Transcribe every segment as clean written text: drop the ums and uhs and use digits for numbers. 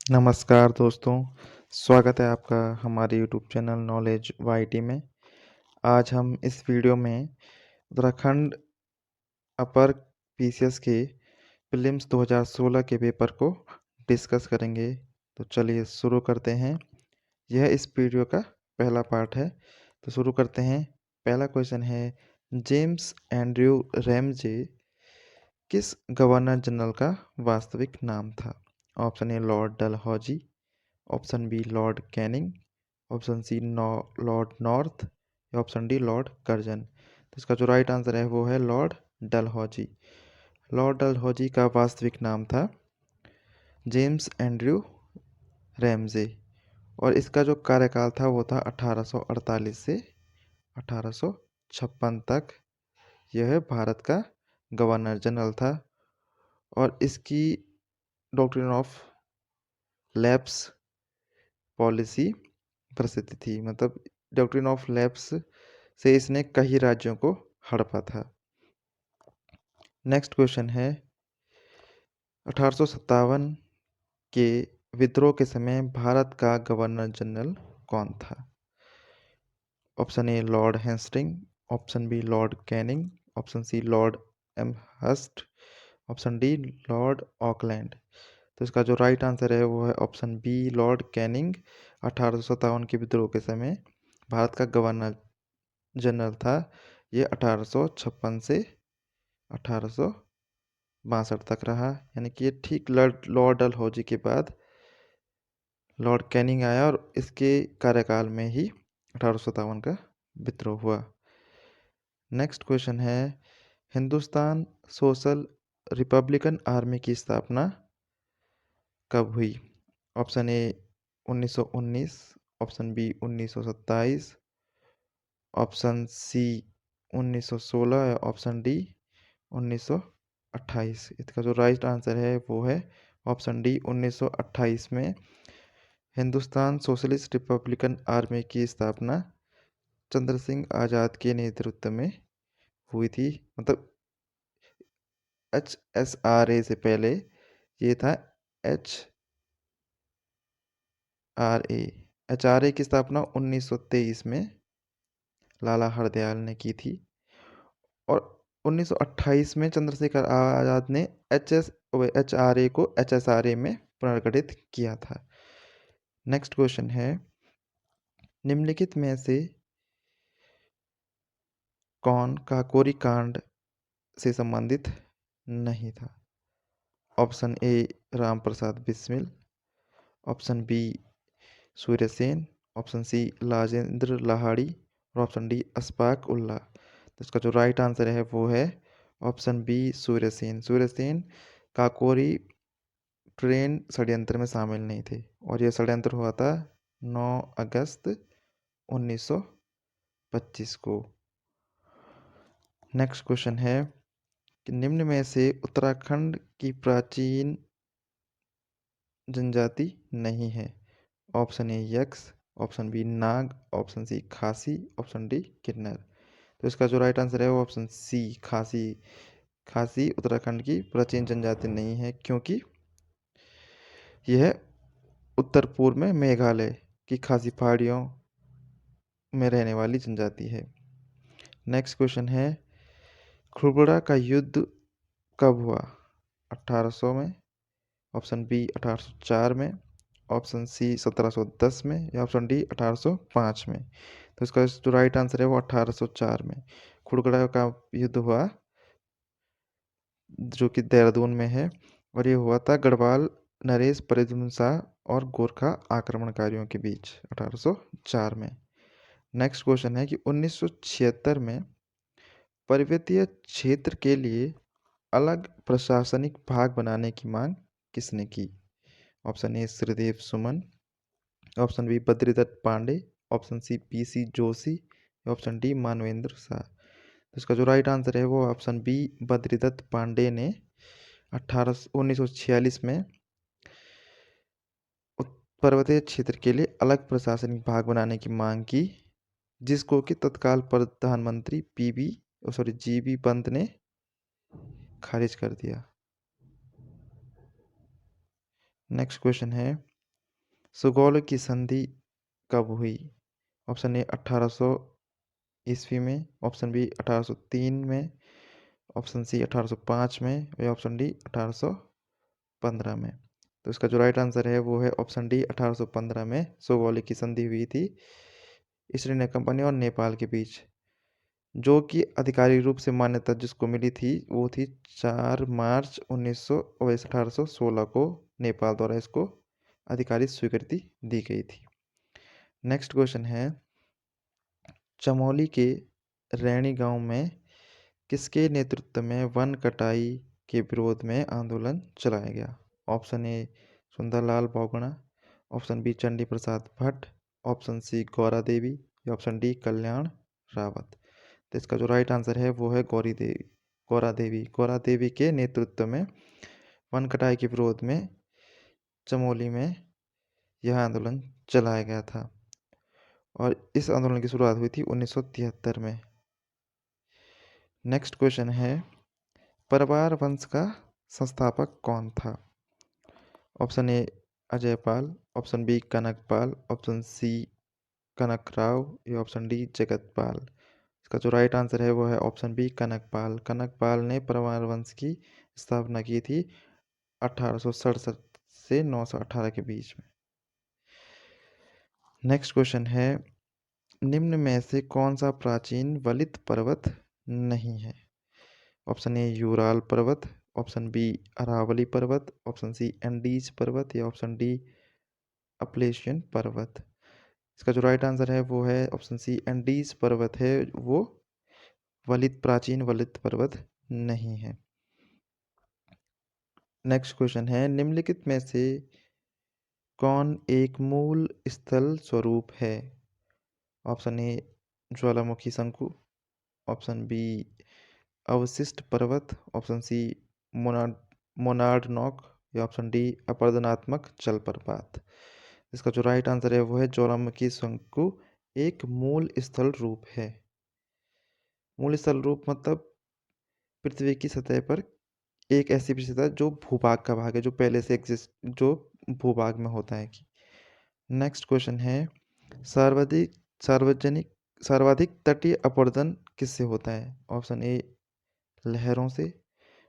नमस्कार दोस्तों, स्वागत है आपका हमारे यूट्यूब चैनल नॉलेज वाईटी में। आज हम इस वीडियो में उत्तराखंड अपर पीसीएस के प्रीलिम्स 2016 के पेपर को डिस्कस करेंगे। तो चलिए शुरू करते हैं। यह इस वीडियो का पहला पार्ट है, तो शुरू करते हैं। पहला क्वेश्चन है, जेम्स एंड्रयू रैमजे किस गवर्नर जनरल का वास्तविक नाम था? Option A Lord Dalhousie, option B Lord Canning, option C Lord North या ऑप्शन डी लॉर्ड कर्जन। तो इसका जो राइट आंसर है वो है लॉर्ड डलहौजी। लॉर्ड डलहौजी का वास्तविक नाम था जेम्स एंड्रयू रैमजे और इसका जो कार्यकाल था वो था 1848 से 1856 तक। यह भारत का गवर्नर जनरल था और इसकी डॉक्ट्रिन ऑफ लैप्स पॉलिसी प्रसिद्ध थी। मतलब डॉक्ट्रिन ऑफ लैप्स से इसने कई राज्यों को हड़पा था। नेक्स्ट क्वेश्चन है, 1857 के विद्रोह के समय भारत का गवर्नर जनरल कौन था? Option A Lord Hastings, option B Lord Canning, option C Lord Amherst, option D Lord Auckland. तो इसका जो राइट आंसर है वो है ऑप्शन बी लॉर्ड कैनिंग। 1857 के विद्रोह के समय भारत का गवर्नर जनरल था। ये 1856 से 1862 तक रहा, यानी कि ये ठीक लॉर्ड डलहौजी के बाद लॉर्ड कैनिंग आया और इसके कार्यकाल में ही 1857 का विद्रोह हुआ। नेक्स्ट क्वेश्चन है, हिंदुस्तान सोशल रिपब्लिकन आर्मी की स्थापना कब हुई? Option A 1919, option B 1927, option C 1916 या ऑप्शन डी 1928। इसका जो राइट आंसर है वो है ऑप्शन डी 1928 में हिंदुस्तान सोशलिस्ट रिपब्लिकन आर्मी की स्थापना चंद्र सिंह आज़ाद के नेतृत्व में हुई थी। मतलब HSRA से पहले ये था HRA। HRA की स्थापना 1923 में लाला हरदयाल ने की थी और 1928 में चंद्रशेखर आज़ाद ने HRA को HSRA में पुनर्गठित किया था। नेक्स्ट क्वेश्चन है, निम्नलिखित में से कौन काकोरी कांड से संबंधित नहीं था? Option A Ram Prasad Bismil, option B Surya Sen, option C Rajendra Lahiri और ऑप्शन डी अशफाक उल्लाह। तो इसका जो राइट आंसर है वो है option B Surya Sen. Surya Sen Kakori train षड्यंत्र में शामिल नहीं थे और यह षड्यंत्र हुआ था 9 अगस्त 1925 को। नेक्स्ट क्वेश्चन है कि निम्न में से उत्तराखंड की प्राचीन जनजाति नहीं है? ऑप्शन ए यक्स, option B Nag, option C Khasi, option D किन्नर। तो इसका जो राइट आंसर है वो ऑप्शन सी खासी। खासी उत्तराखंड की प्राचीन जनजाति नहीं है क्योंकि यह उत्तर पूर्व में मेघालय की खासी पहाड़ियों में रहने वाली जनजाति है। नेक्स्ट क्वेश्चन है, खुरबुड़ा का युद्ध कब हुआ? 1800 में, ऑप्शन बी 1804 में, ऑप्शन सी 1710 में या ऑप्शन डी 1805 में। तो इसका जो राइट आंसर है वो 1804 में खुड़गड़ा का युद्ध हुआ जो कि देहरादून में है और ये हुआ था गढ़वाल नरेश प्रद्युम्न शाह और गोरखा आक्रमणकारियों के बीच 1804 में। नेक्स्ट क्वेश्चन है कि 1976 में पर्वतीय क्षेत्र के लिए अलग प्रशासनिक भाग बनाने की मांग किसने की? Option A Shridev Suman, option B Badridatt Pande, option C PC Joshi, option D Manvendra Shah. तो इसका जो राइट आंसर है वो ऑप्शन बी बद्रीदत्त पांडे ने 1946 में पर्वतीय क्षेत्र के लिए अलग प्रशासनिक भाग बनाने की मांग की, जिसको कि तत्काल प्रधानमंत्री GB पंत ने खारिज कर दिया। नेक्स्ट क्वेश्चन है, सुगौल की संधि कब हुई? ऑप्शन ए 1800 ईस्वी में, ऑप्शन बी 1803 में, ऑप्शन सी 1805 में या ऑप्शन डी 1815 में। तो इसका जो राइट आंसर है वो है ऑप्शन डी 1815 में सुगौली की संधि हुई थी ईस्ट इंडिया कंपनी और नेपाल के बीच, जो कि आधिकारिक रूप से मान्यता जिसको मिली थी वो थी 4 मार्च 1816 को नेपाल द्वारा इसको आधिकारिक स्वीकृति दी गई थी। नेक्स्ट क्वेश्चन है, चमोली के रैणी गांव में किसके नेतृत्व में वन कटाई के विरोध में आंदोलन चलाया गया? Option A Sunderlal Bahuguna, option B Chandi Prasad Bhatt, option C Gaura Devi या ऑप्शन डी कल्याण रावत। तो इसका जो राइट आंसर है वो है गौरा देवी के नेतृत्व में वन कटाई के विरोध में चमोली में यह आंदोलन चलाया गया था और इस आंदोलन की शुरुआत हुई थी 1973 में। नेक्स्ट क्वेश्चन है, परवार वंश का संस्थापक कौन था? Option A Ajaypal, option B Kanakpal, option C Kanakrao या ऑप्शन डी जगतपाल। इसका जो राइट आंसर है वो है ऑप्शन बी कनकपाल। कनकपाल ने परमार वंश की स्थापना की थी 1867 से 918 के बीच में। नेक्स्ट क्वेश्चन है, निम्न में से कौन सा प्राचीन वलित पर्वत नहीं है? ऑप्शन ए यूराल पर्वत, ऑप्शन बी अरावली पर्वत, ऑप्शन सी एंडीज पर्वत या ऑप्शन डी अपलेशियन पर्वत। इसका जो राइट आंसर है वो है ऑप्शन सी एंडीज पर्वत है, वो प्राचीन वलित पर्वत नहीं है। नेक्स्ट क्वेश्चन है, निम्नलिखित में से कौन एक मूल स्थल स्वरूप है? ऑप्शन ए ज्वालामुखी शंकु, ऑप्शन बी अवशिष्ट पर्वत, ऑप्शन सी मोनार्ड नॉक या ऑप्शन डी अपरदनात्मक जलप्रपात। इसका जो राइट आंसर है वो है ज्वालामुखी शंकु एक मूल स्थल रूप है। मूल स्थल रूप मतलब पृथ्वी की सतह पर एक ऐसी विशेषता जो भूभाग का भाग है, जो पहले से जो भूभाग में होता है कि। नेक्स्ट क्वेश्चन है, सर्वाधिक सार्वजनिक सर्वाधिक तटीय अपरदन किससे होता है? ऑप्शन ए लहरों से,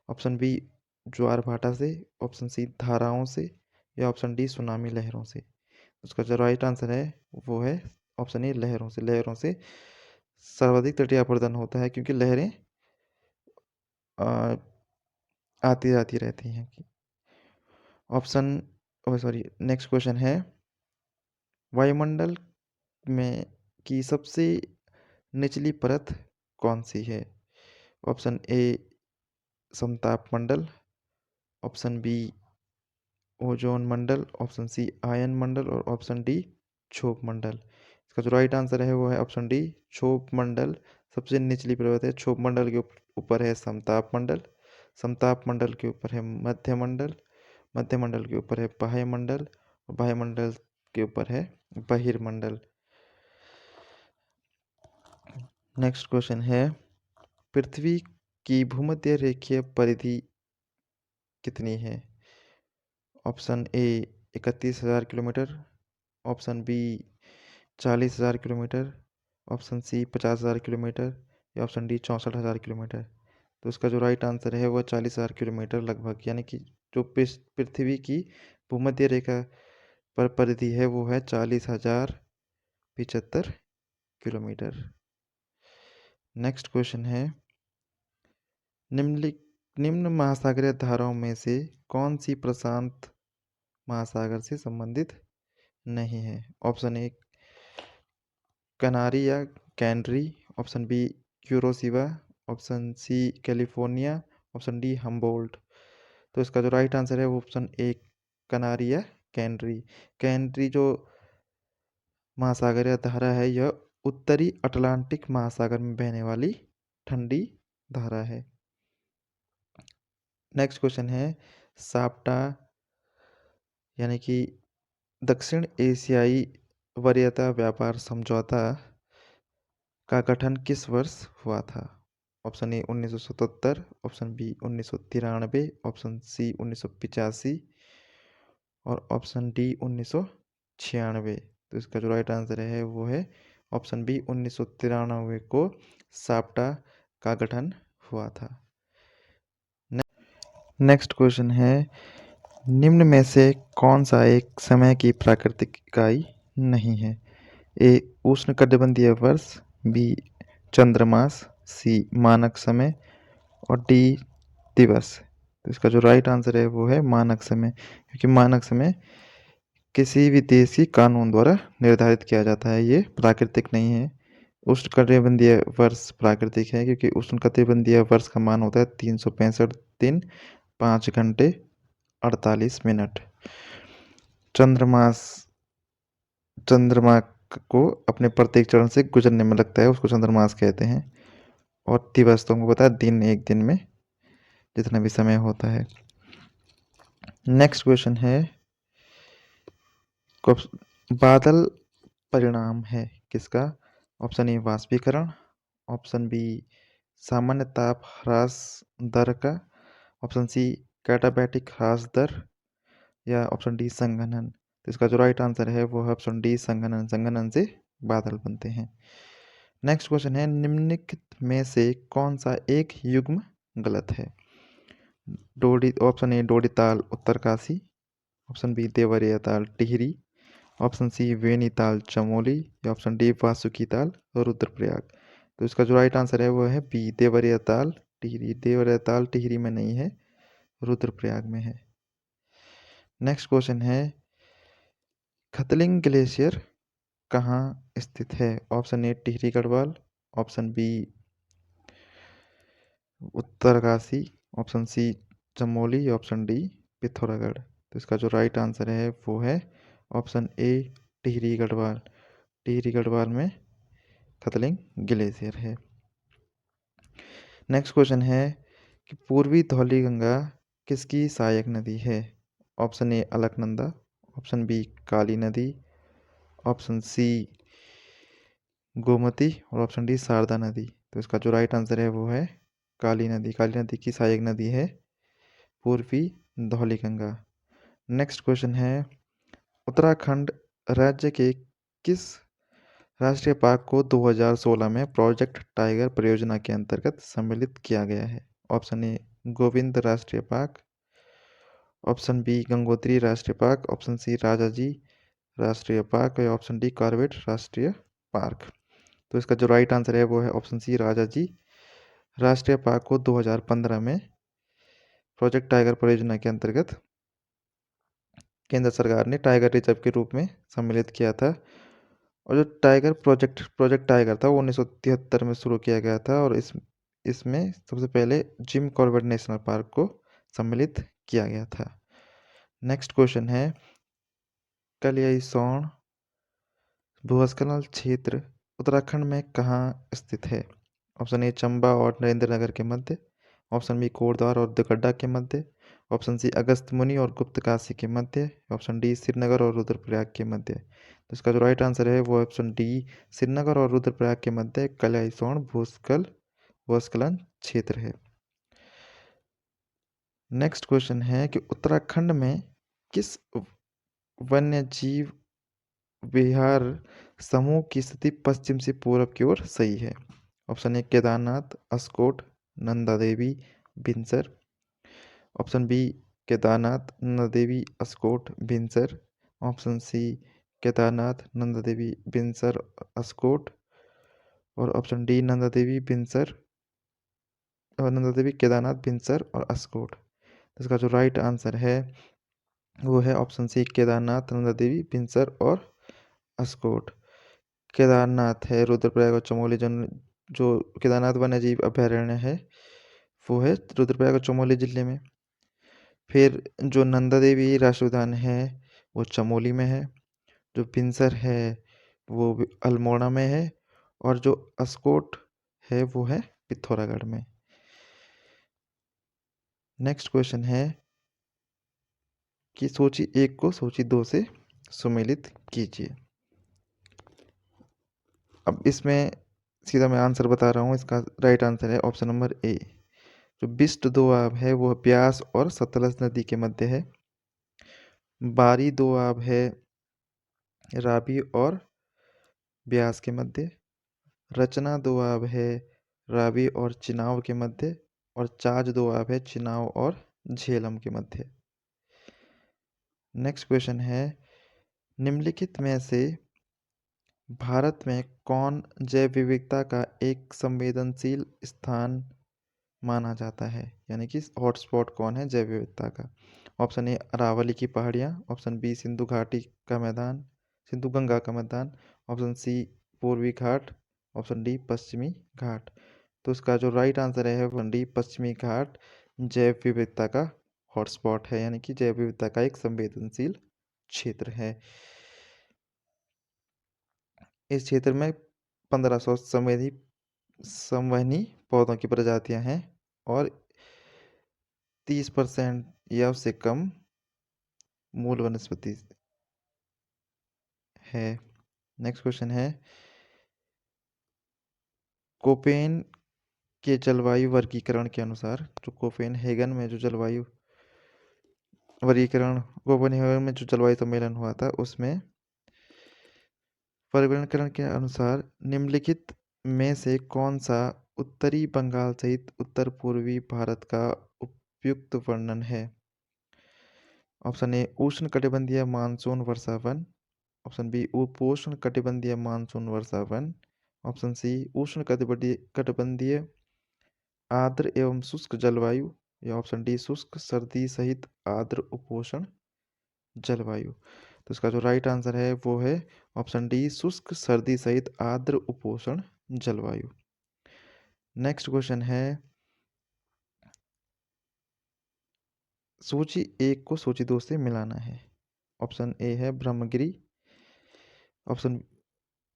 ऑप्शन बी ज्वार भाटा से, ऑप्शन सी धाराओं से या ऑप्शन डी सुनामी लहरों से। उसका जो राइट आंसर है वो है ऑप्शन ए लहरों से। लहरों से सर्वाधिक तटीय अपरदन होता है क्योंकि लहरें आती जाती रहती हैं। नेक्स्ट क्वेश्चन है, वायुमंडल में की सबसे निचली परत कौन सी है? ऑप्शन ए समताप मंडल, ऑप्शन बी ओजोन मंडल, ऑप्शन सी आयन मंडल और ऑप्शन डी क्षोभ मंडल। इसका जो राइट आंसर है वो है ऑप्शन डी क्षोभ मंडल सबसे निचली परत है। क्षोभ मंडल के ऊपर है समताप मंडल, समताप मंडल के ऊपर है मध्य मंडल, मध्य मंडल के ऊपर है बाह्य मंडल और बाह्य मंडल के ऊपर है बहिर्मंडल। नेक्स्ट क्वेश्चन है, पृथ्वी की भूमध्य रेखीय परिधि कितनी है? Option A 31,000 kilometre, option B 40,000 kilometre, option C 50,000 kilometre या ऑप्शन डी 64,000 किलोमीटर। तो इसका जो राइट आंसर है वो 40,000 किलोमीटर लगभग, यानी कि जो पृथ्वी की भूमध्य रेखा पर परिधि है वो है 40,075 किलोमीटर। नेक्स्ट क्वेश्चन है, निम्न महासागरीय धाराओं में से कौन सी प्रशांत महासागर से संबंधित नहीं है? ऑप्शन ए कनारी या Canary, option B Kuroshio, option C California, option D Humboldt. तो इसका जो राइट आंसर है वो ऑप्शन ए कनारी या कैनरी। कैनरी जो महासागरीय धारा है यह उत्तरी अटलांटिक महासागर में बहने वाली ठंडी धारा है। नेक्स्ट क्वेश्चन है, साप्टा यानी कि दक्षिण एशियाई वरीयता व्यापार समझौता का गठन किस वर्ष हुआ था? Option A 1977, option B 1993, option C 1985 और ऑप्शन डी 1993। 1996। तो इसका जो राइट आंसर है वो है ऑप्शन बी, 1993 को साप्टा का गठन हुआ था। नेक्स्ट क्वेश्चन है, निम्न में से कौन सा एक समय की प्राकृतिक इकाई नहीं है? ए उष्णकटिबंधीय वर्ष, बी चंद्रमास, सी मानक समय और डी दिवस। तो इसका जो राइट आंसर है वो है मानक समय, क्योंकि मानक समय किसी भी देश की कानून द्वारा निर्धारित किया जाता है, ये प्राकृतिक नहीं है। उष्णकटिबंधीय वर्ष प्राकृतिक है, क्योंकि उष्णकटिबंधीय वर्ष का मान होता है 365 दिन 5 घंटे 48 मिनट। चंद्रमा को अपने प्रत्येक चरण से गुजरने में लगता है, उसको चंद्रमास कहते हैं। और दिवस तो हमको पता है, दिन, एक दिन में जितना भी समय होता है। नेक्स्ट क्वेश्चन है, बादल परिणाम है किसका? ऑप्शन ए वाष्पीकरण, ऑप्शन बी सामान्य ताप ह्रास दर का, ऑप्शन सी कैटाबैटिक ह्रास दर, या ऑप्शन डी संघनन। तो इसका जो राइट आंसर है वो है ऑप्शन डी संघनन। संघनन से बादल बनते हैं। नेक्स्ट क्वेश्चन है, निम्नलिखित में से कौन सा एक युग्म गलत है? ऑप्शन ए डोडी ताल उत्तरकाशी, ऑप्शन बी देवरिया ताल टिहरी, ऑप्शन सी वेनी ताल चमोली, या ऑप्शन डी वासुकी ताल रुद्रप्रयाग। तो इसका जो राइट आंसर है वो है बी देवरिया ताल टिहरी। देवरिया ताल टिहरी में नहीं है, रुद्रप्रयाग में है। नेक्स्ट क्वेश्चन है, खतलिंग ग्लेशियर कहाँ स्थित है? Option A Tehri Garhwal, option B Uttarkashi, option C Chamoli, option D Pithoragarh. तो इसका जो राइट आंसर है वो है ऑप्शन ए टिहरी गढ़वाल। टिहरी गढ़वाल में खतलिंग ग्लेशियर है। नेक्स्ट क्वेश्चन है कि पूर्वी धौलीगंगा किसकी सहायक नदी है? Option A Alaknanda, option B Kali नदी, ऑप्शन सी गोमती और ऑप्शन डी शारदा नदी। तो इसका जो राइट आंसर है वो है काली नदी। काली नदी की सहायक नदी है पूर्वी धौलीगंगा। नेक्स्ट क्वेश्चन है, उत्तराखंड राज्य के किस राष्ट्रीय पार्क को 2016 में प्रोजेक्ट टाइगर परियोजना के अंतर्गत सम्मिलित किया गया है? ऑप्शन ए गोविंद राष्ट्रीय पार्क, ऑप्शन बी गंगोत्री राष्ट्रीय पार्क, ऑप्शन सी राजाजी राष्ट्रीय पार्क, या ऑप्शन डी कॉर्बेट राष्ट्रीय पार्क। तो इसका जो राइट आंसर है वो है ऑप्शन सी राजाजी राष्ट्रीय पार्क को 2015 में प्रोजेक्ट टाइगर परियोजना के अंतर्गत केंद्र सरकार ने टाइगर रिजर्व के रूप में सम्मिलित किया था। और जो प्रोजेक्ट टाइगर था वो 1973 में शुरू किया गया था, और इसमें सबसे पहले जिम कॉर्बेट नेशनल पार्क को सम्मिलित किया गया था। नेक्स्ट क्वेश्चन है, कलियासोन भूस्खलन क्षेत्र उत्तराखंड में कहाँ स्थित है? ऑप्शन ए चंबा और नरेंद्र नगर के मध्य, ऑप्शन बी कोटद्वार और दुगड्डा के मध्य, ऑप्शन सी अगस्त मुनि और गुप्तकाशी के मध्य, ऑप्शन डी श्रीनगर और रुद्रप्रयाग के मध्य। तो इसका जो राइट आंसर है वो ऑप्शन डी श्रीनगर और रुद्रप्रयाग के मध्य कलियासोन भूस्खलन क्षेत्र है। नेक्स्ट क्वेश्चन है कि उत्तराखंड में किस वन्यजीव विहार समूह की स्थिति पश्चिम से पूर्व की ओर सही है? Option A Kedarnath, Askot, Nanda Devi, Bhinsar, option B Kedarnath, Nanda Devi, Askot, Bhinsar, option C Kedarnath, Nanda Devi, Bhinsar, Askot, और ऑप्शन डी नंदा देवी, भिंसर और नंदा देवी, केदारनाथ, भिंसर और अस्कोट। तो इसका जो राइट आंसर है वो है ऑप्शन सी केदारनाथ, नंदा देवी, भिंसर और अस्कोट। केदारनाथ है रुद्रप्रयाग और चमोली जो केदारनाथ वन्यजीव अभयारण्य है वो है रुद्रप्रयाग और चमोली जिले में। फिर जो नंदा देवी राष्ट्रीय उद्यान है वो चमोली में है, जो भिंसर है वो अल्मोड़ा में है, और जो अस्कोट है वो है पिथौरागढ़ में। नेक्स्ट क्वेश्चन है कि सूची 1 को सूची 2 से सुमेलित कीजिए। अब इसमें सीधा मैं आंसर बता रहा हूँ। इसका राइट आंसर है ऑप्शन नंबर ए। जो बिस्ट दोआब है वो ब्यास और सतलज नदी के मध्य है। बारी दोआब है रावी और ब्यास के मध्य। रचना दोआब है रावी और चिनाब के मध्य। और चाच दोआब है चिनाब और झेलम के मध्य। नेक्स्ट क्वेश्चन है, निम्नलिखित में से भारत में कौन जैव विविधता का एक संवेदनशील स्थान माना जाता है, यानी कि हॉटस्पॉट कौन है जैव विविधता का? ऑप्शन ए अरावली की पहाड़ियाँ, ऑप्शन बी सिंधु घाटी का मैदान, सिंधु गंगा का मैदान, ऑप्शन सी पूर्वी घाट, ऑप्शन डी पश्चिमी घाट। तो इसका जो राइट आंसर है ऑप्शन डी पश्चिमी घाट जैव विविधता का हॉटस्पॉट है, यानी कि जैव विविधता का एक संवेदनशील क्षेत्र है। इस क्षेत्र में 1500 संवहनी पौधों की प्रजातियां हैं और 30% या उससे कम मूल वनस्पति है। नेक्स्ट क्वेश्चन है, कोपेन के जलवायु वर्गीकरण के अनुसार, जो कोपेनहेगन में जो जलवायु वर्गीकरण कोपेनहेगन में जो जलवायु सम्मेलन हुआ था उसमें वर्गीकरण के अनुसार निम्नलिखित में से कौन सा उत्तरी बंगाल सहित उत्तर पूर्वी भारत का उपयुक्त वर्णन है? ऑप्शन ए उष्ण कटिबंधीय मानसून वर्षा वन, ऑप्शन बी उपोष्ण कटिबंधीय मानसून वर्षा वन, ऑप्शन सी उष्ण कटिबंधीय आर्द्र एवं शुष्क जलवायु, या ऑप्शन डी शुष्क सर्दी सहित आर्द्र उपोष्ण जलवायु। तो इसका जो राइट आंसर है वो है ऑप्शन डी शुष्क सर्दी सहित आर्द्र उपोष्ण जलवायु। नेक्स्ट क्वेश्चन है, सूची 1 को सूची 2 से मिलाना है। ऑप्शन ए है Brahmagiri, option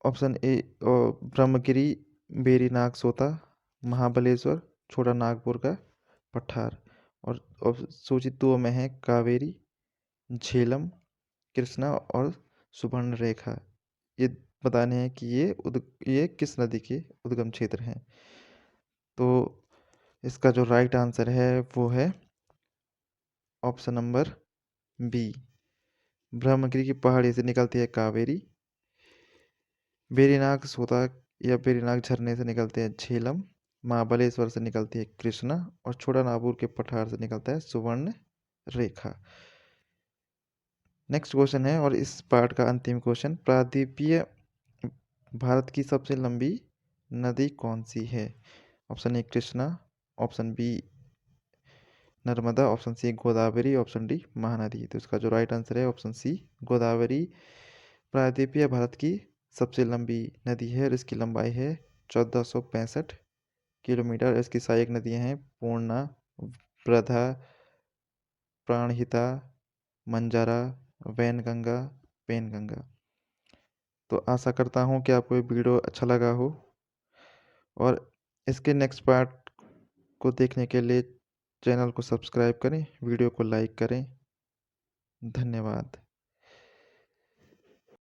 option A Brahmagiri, Berinag सोता, महाबलेश्वर, छोटा नागपुर का पठार। और सूची 2 में है कावेरी, झेलम, कृष्णा और सुवर्ण रेखा। ये बताने हैं कि ये किस नदी के उद्गम क्षेत्र हैं। तो इसका जो राइट आंसर है वो है ऑप्शन नंबर बी, ब्रह्मगिरी की पहाड़ी से निकलती है कावेरी, बेरीनाग सोता या बेरीनाग झरने से निकलते हैं झेलम, महाबलेश्वर से निकलती है कृष्णा और छोटा नागपुर के पठार से निकलता है सुवर्ण रेखा। नेक्स्ट क्वेश्चन है और इस पार्ट का अंतिम क्वेश्चन, प्रायद्वीपीय भारत की सबसे लंबी नदी कौन सी है? Option A Krishna, option B Narmada, option C Godavari, option D Mahanadi. तो इसका जो राइट आंसर है ऑप्शन सी गोदावरी प्रायद्वीपीय भारत की सबसे लंबी नदी है और इसकी लंबाई है 1465 किलोमीटर। इसकी सहायक नदियां हैं पूर्णा, वृधा, प्राणहिता, मंजारा, वैनगंगा, पेनगंगा। तो आशा करता हूँ कि आपको ये वीडियो अच्छा लगा हो और इसके नेक्स्ट पार्ट को देखने के लिए चैनल को सब्सक्राइब करें, वीडियो को लाइक करें। धन्यवाद।